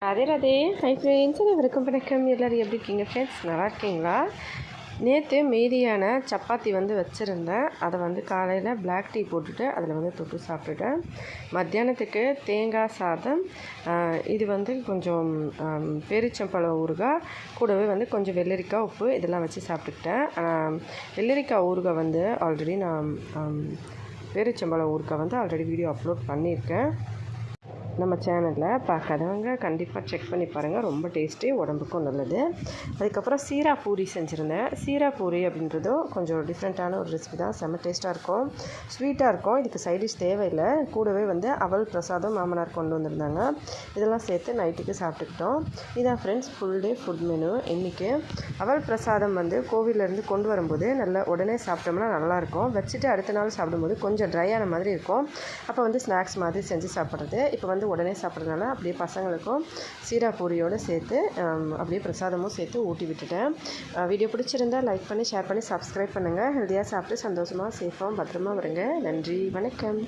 அதே Radhe. Hi friends, அனைவருக்கும் வணக்கம். எல்லோரும் எப்படி இருக்கீங்க ஃப்ரெண்ட்ஸ்? நல்லா இருக்கீங்களா? நேற்று மீதியான சப்பாத்தி வச்சுருந்தேன். அதை காலையில் பிளாக் டீ போட்டுட்டு அதில் தொட்டு சாப்பிட்டுட்டேன். மத்தியானத்துக்கு தேங்காய் சாதம், இது கொஞ்சம் பேரிச்சம்பழம் ஊறுகாய், கூடவே கொஞ்சம் வெள்ளரிக்காய், உப்பு இதெல்லாம் வச்சு சாப்பிட்டுக்கிட்டேன். வெள்ளரிக்காய் ஊறுகாய் ஆல்ரெடி நான் பேரிச்சம்பழம் ஊறுகாய் ஆல்ரெடி வீடியோ அப்லோட் பண்ணியிருக்கேன். நம்ம சேனலில் பார்க்காதவங்க கண்டிப்பாக செக் பண்ணி பாருங்கள். ரொம்ப டேஸ்ட்டி, உடம்புக்கும் நல்லது. அதுக்கப்புறம் சீரா பூரி செஞ்சுருந்தேன். சீரா பூரி அப்படின்றதும் கொஞ்சம் டிஃப்ரெண்ட்டான ஒரு ரெசிபி தான். செம்ம டேஸ்ட்டாக இருக்கும், ஸ்வீட்டாக இருக்கும். இதுக்கு சைடிஷ் தேவையில்லை. கூடவே அவல் பிரசாதம் மாமனார் கொண்டு வந்திருந்தாங்க. இதெல்லாம் சேர்த்து நைட்டுக்கு சாப்பிட்டுக்கிட்டோம். இதான் friends full day food menu இன்றைக்கி. அவல் பிரசாதம் கோவிலேருந்து கொண்டு வரும்போது நல்லா உடனே சாப்பிட்டோம்னா நல்லாயிருக்கும். வச்சுட்டு அடுத்த நாள் சாப்பிடும்போது கொஞ்சம் ட்ரையான மாதிரி இருக்கும். அப்போ ஸ்நாக்ஸ் மாதிரி செஞ்சு சாப்பிட்றது. இப்போ உடனே சாப்பிட்றதுனால அப்படியே பசங்களுக்கும் சீரா பூரியோடு சேர்த்து அப்படியே பிரசாதமும் சேர்த்து ஊட்டி விட்டுட்டேன். வீடியோ பிடிச்சிருந்தால் லைக் பண்ணி, ஷேர் பண்ணி, சப்ஸ்கிரைப் பண்ணுங்கள். ஹெல்த்தியாக சாப்பிட்டு சந்தோஷமாக, சேஃபாக, பத்திரமா வருங்க. நன்றி, வணக்கம்.